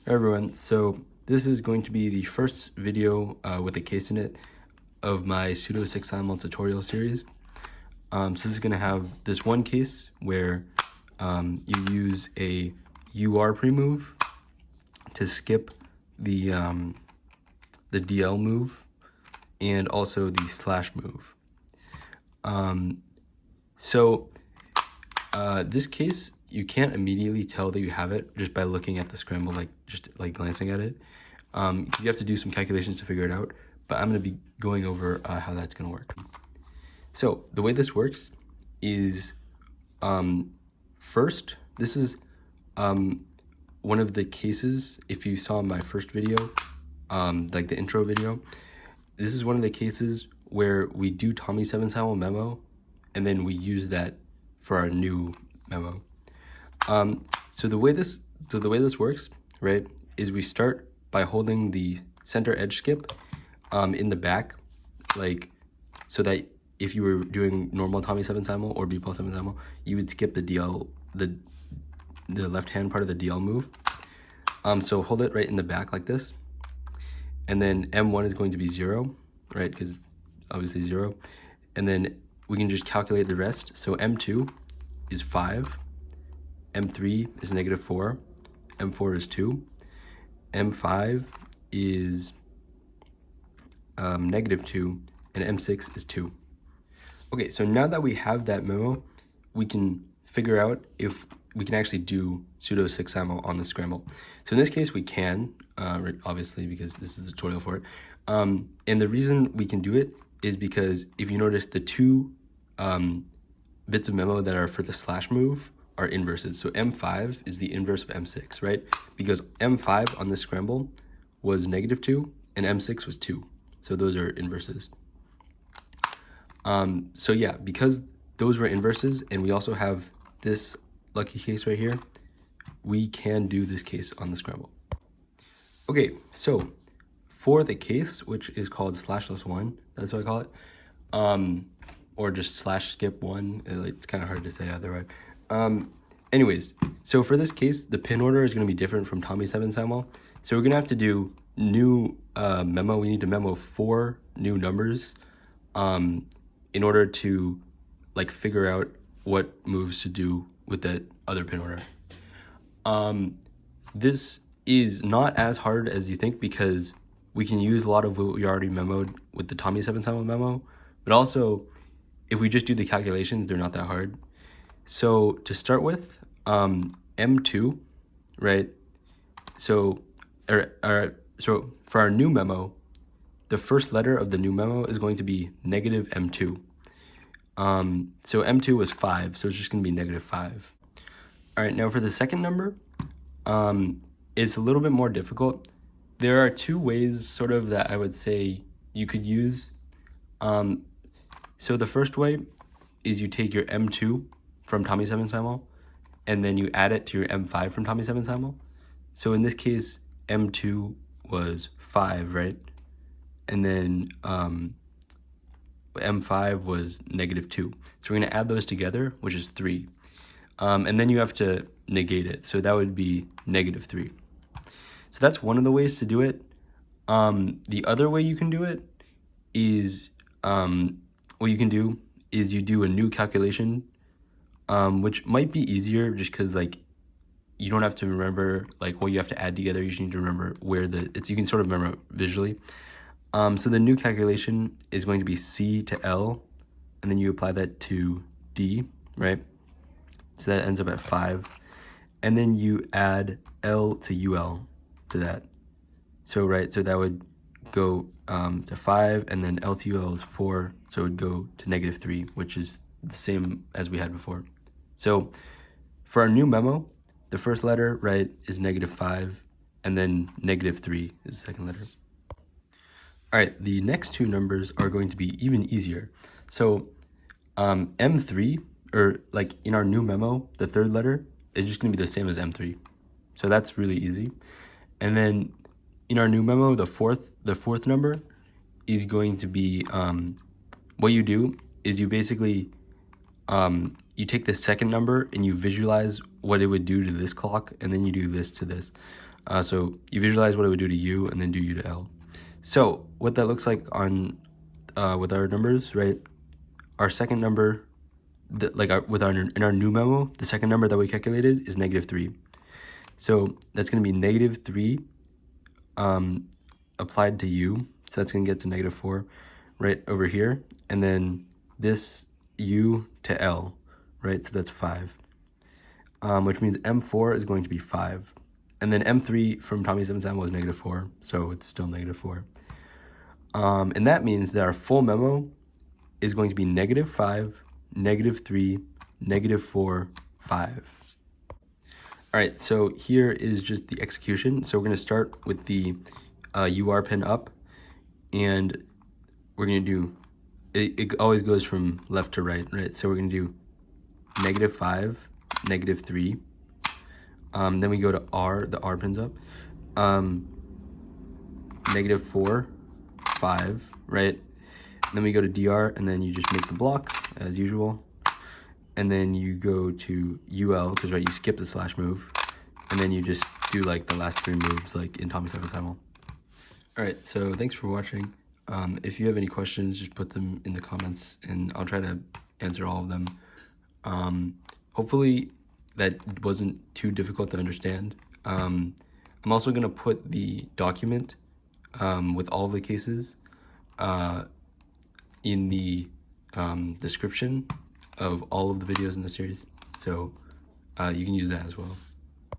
Hey everyone, so this is going to be the first video with a case in it of my Pseudo 6 Simul tutorial series. So this is going to have this one case where you use a UR pre-move to skip the DL move and also the slash move. This case, you can't immediately tell that you have it just by looking at the scramble, just glancing at it. Because you have to do some calculations to figure it out, but I'm going to be going over how that's going to work. So the way this works is, first, this is one of the cases, if you saw my first video, like the intro video, this is one of the cases where we do Tommy 7 Simul memo, and then we use that for our new memo. So the way this works, right, is we start by holding the center edge skip in the back, so that if you were doing normal Tommy 7 Simul or B-Pal 7 Simul, you would skip the DL, the left hand part of the DL move. So hold it right in the back like this, and then M1 is going to be 0, right, because obviously 0, and then we can just calculate the rest. So M2 is 5, M3 is -4, M4 is 2, M5 is -2, and M6 is 2. Okay, so now that we have that memo, we can figure out if we can actually do Pseudo 6 Simul on the scramble. So in this case, we can, obviously, because this is the tutorial for it. And the reason we can do it is because if you notice, the two bits of memo that are for the slash move are inverses. So M5 is the inverse of M6, right? Because M5 on the scramble was -2 and M6 was 2. So those are inverses. So yeah, because those were inverses and we also have this lucky case right here, we can do this case on the scramble. Okay, so for the case, which is called Slashless 1, that's what I call it, or just slash skip 1, it's kind of hard to say either way. Anyways, so for this case, the pin order is going to be different from Tommy 7 Simul. So we're going to have to do new memo. We need to memo 4 new numbers in order to figure out what moves to do with that other pin order. This is not as hard as you think because we can use a lot of what we already memoed with the Tommy 7 Simul memo, but also if we just do the calculations, they're not that hard. So to start with, M2, right? So for our new memo, the first letter of the new memo is going to be -M2. So M2 was 5, so it's just going to be -5. All right, now for the second number, it's a little bit more difficult. There are 2 ways sort of that I would say you could use. So the first way is you take your M2 from Tommy 7 Simul, and then you add it to your M5 from Tommy 7 Simul. So in this case, M2 was 5, right? And then M5 was -2. So we're going to add those together, which is 3. And then you have to negate it. So that would be -3. So that's one of the ways to do it. The other way you can do it is, what you can do is you do a new calculation, which might be easier just because you don't have to remember what you have to add together. You just need to remember where you can sort of remember visually. So the new calculation is going to be C to L, and then you apply that to D, right? So that ends up at 5, and then you add L to UL to that. So so that would go to 5, and then L to UL is 4, so it would go to -3, which is the same as we had before. So for our new memo, the first letter, right, is -5, and then -3 is the second letter. All right, the next 2 numbers are going to be even easier. So M3, or in our new memo, the third letter is just going to be the same as M3. So that's really easy. And then in our new memo, the fourth number is going to be, what you do is you basically, you take the second number and you visualize what it would do to this clock, and then you do this to this. So you visualize what it would do to U and then do U to L. So what that looks like on with our numbers, right? Our second number, in our new memo, the second number that we calculated is -3. So that's going to be -3 applied to U. So that's going to get to -4 right over here. And then this U to L, right? So that's 5, which means M4 is going to be 5. And then M3 from Tommy's 7th Simul was -4, so it's still -4. And that means that our full memo is going to be -5, -3, -4, 5. All right, so here is just the execution. So we're going to start with the UR pin up, and we're going to do, it always goes from left to right, right? So we're going to do -5, -3. Then we go to R, the R pin's up. -4, 5, right? And then we go to DR, and then you just make the block as usual. And then you go to UL, because right, you skip the slash move. And then you just do like the last 3 moves like in Tommy's 7th Simul. All right, so thanks for watching. If you have any questions, just put them in the comments and I'll try to answer all of them. Hopefully that wasn't too difficult to understand. I'm also going to put the document with all of the cases in the description of all of the videos in the series. So you can use that as well.